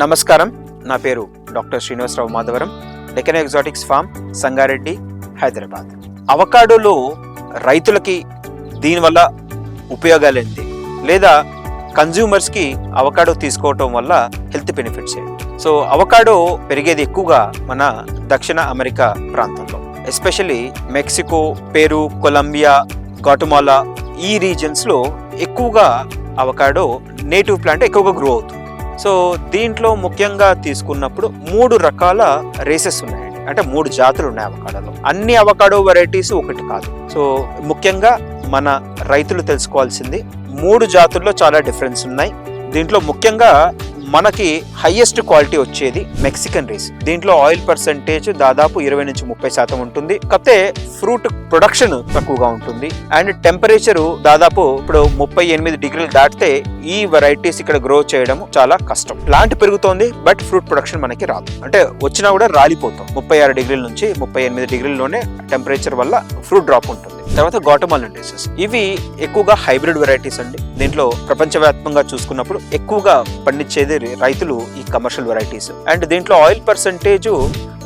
నమస్కారం, నా పేరు doctor Srinivasarao Madhavaram, Deccan exotics farm, Sangareddy, Hyderabad. అవకాడోలో రైతులకి దీనివల్ల ఉపయోగాలు ఏంటి, లేదా కన్జ్యూమర్స్కి అవకాడో తీసుకోవటం వల్ల హెల్త్ బెనిఫిట్స్ ఏంటి? సో అవకాడో పెరిగేది ఎక్కువగా మన దక్షిణ అమెరికా ప్రాంతంలో, especially Mexico, Peru, Colombia, Guatemala ఈ రీజన్స్లో ఎక్కువగా అవకాడో నేటివ్ ప్లాంట్ ఎక్కువగా గ్రో అవుతుంది. సో దీంట్లో ముఖ్యంగా తీసుకున్నప్పుడు 3 రకాల రేసెస్ ఉన్నాయండి, అంటే 3 జాతులు ఉన్నాయి అవకాడోలో. అన్ని అవకాడో వెరైటీస్ ఒకటి కాదు. సో ముఖ్యంగా మన రైతులు తెలుసుకోవాల్సింది 3 జాతుల్లో చాలా డిఫరెన్స్ ఉన్నాయి. దీంట్లో ముఖ్యంగా మనకి హైయెస్ట్ క్వాలిటీ వచ్చేది మెక్సికన్ రేస్. దీంట్లో ఆయిల్ పర్సెంటేజ్ దాదాపు 20 నుంచి 30% ఉంటుంది. కాకపోతే ఫ్రూట్ ప్రొడక్షన్ తక్కువగా ఉంటుంది అండ్ టెంపరేచర్ దాదాపు ఇప్పుడు 38 డిగ్రీలు దాటితే ఈ వెరైటీస్ ఇక్కడ గ్రో చేయడం చాలా కష్టం. ప్లాంట్ పెరుగుతోంది బట్ ఫ్రూట్ ప్రొడక్షన్ మనకి రాదు, అంటే వచ్చినా కూడా రాలిపోతాం. 36 డిగ్రీల నుంచి 38 డిగ్రీల్లోనే టెంపరేచర్ వల్ల ఫ్రూట్ డ్రాప్ ఉంటుంది. తర్వాత గ్వాటమాలా రేసెస్, ఇవి ఎక్కువగా హైబ్రిడ్ వెరైటీస్ అండి. దీంట్లో ప్రపంచవ్యాప్తంగా చూసుకున్నప్పుడు ఎక్కువగా పండించేది రైతులు ఈ కమర్షియల్ వెరైటీస్. అండ్ దీంట్లో ఆయిల్ పర్సెంటేజ్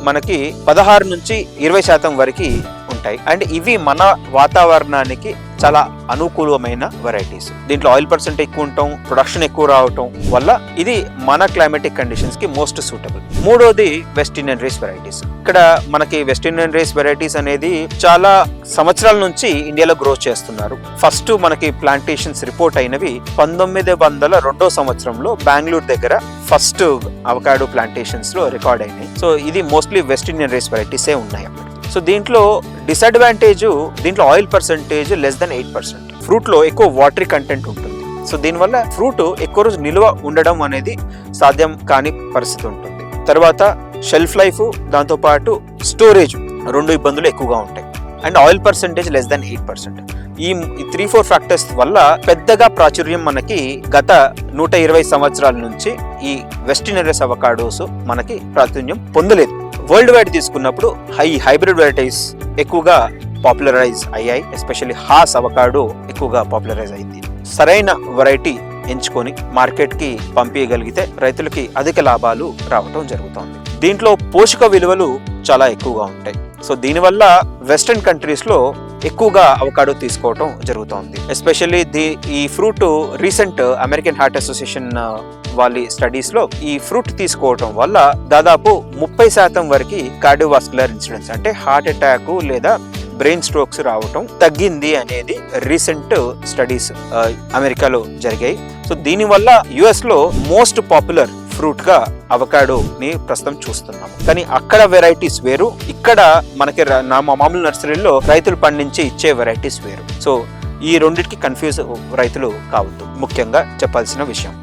మనకి 16 నుంచి 20% వరకు ఉంటాయి. అండ్ ఇవి మన వాతావరణానికి చాలా అనుకూలమైన వెరైటీస్. దీంట్లో ఆయిల్ పర్సెంట్ ఎక్కువ ఉండటం, ప్రొడక్షన్ ఎక్కువ రావటం వల్ల ఇది మన క్లైమాటిక్ కండిషన్స్ కి మోస్ట్ సూటబుల్. మూడోది వెస్ట్ ఇండియన్ రేస్ వెరైటీస్. ఇక్కడ మనకి వెస్ట్ ఇండియన్ రేస్ వెరైటీస్ అనేది చాలా సంవత్సరాల నుంచి ఇండియాలో గ్రో చేస్తున్నారు. ఫస్ట్ మనకి ప్లాంటేషన్స్ రిపోర్ట్ అయినవి 1902 సంవత్సరంలో బెంగళూరు దగ్గర ఫస్ట్ అవకాడో ప్లాంటేషన్స్ లో రికార్డ్ అయినాయి. సో ఇది మోస్ట్లీ వెస్ట్ ఇండియన్ రేస్ వెరైటీసే ఉన్నాయి అన్నమాట. సో దీంట్లో డిసడ్వాంటేజ్, దీంట్లో oil percentage less than 8%. Fruit లో ఎక్కువ వాటరీ కంటెంట్ ఉంటుంది. సో దీనివల్ల ఫ్రూట్ ఎక్కువ రోజు నిల్వ ఉండడం అనేది సాధ్యం కాని పరిస్థితి ఉంటుంది. తర్వాత షెల్ఫ్ లైఫ్, దాంతో పాటు స్టోరేజ్ 2 ఇబ్బందులు ఎక్కువగా ఉంటాయి. And oil percentage less than 8%. ఈ 3-4 ఫ్యాక్టర్స్ వల్ల పెద్దగా ప్రాచుర్యం మనకి గత 120 సంవత్సరాల నుంచి ఈ వెస్ట్ ఇండియన్ రేస్ అవకాడోస్ మనకి ప్రాచుర్యం పొందలేదు. వరల్డ్ వైడ్ తీసుకున్నప్పుడు హైబ్రిడ్ వెరైటీస్ ఎక్కువగా పాపులరైజ్ అయ్యాయి. ఎస్పెషల్లీ హాస్ అవకాడో ఎక్కువగా పాపులరైజ్ అయింది. సరైన వెరైటీ ఎంచుకొని మార్కెట్కి పంపించగలిగితే రైతులకి అధిక లాభాలు రావటం జరుగుతుంది. దీంట్లో పోషక విలువలు చాలా ఎక్కువగా ఉంటాయి. సో దీనివల్ల వెస్టర్న్ కంట్రీస్ లో ఎక్కువగా అవకాడో తీసుకోవటం జరుగుతుంది. ఎస్పెషల్లీ ఈ fruit recent American heart association వాళ్ళ స్టడీస్ లో ఈ ఫ్రూట్ తీసుకోవటం వల్ల దాదాపు 30% వరకు కార్డియోవాస్కులర్ ఇన్సిడెంట్స్, అంటే హార్ట్ అటాక్ లేదా బ్రెయిన్ స్ట్రోక్స్ రావటం తగ్గింది అనేది రీసెంట్ స్టడీస్ అమెరికాలో జరిగాయి. సో దీనివల్ల యుఎస్ లో మోస్ట్ పాపులర్ ఫ్రూట్ గా అవకాడోని ప్రస్తుతం చూస్తున్నాము. కానీ అక్కడ వెరైటీస్ వేరు, ఇక్కడ మనకి మామూలు నర్సరీలో రైతులు పండించి ఇచ్చే వెరైటీస్ వేరు. సో ఈ రెండింటికి కన్ఫ్యూజ్ రైతులు కావద్దు, ముఖ్యంగా చెప్పాల్సిన విషయం.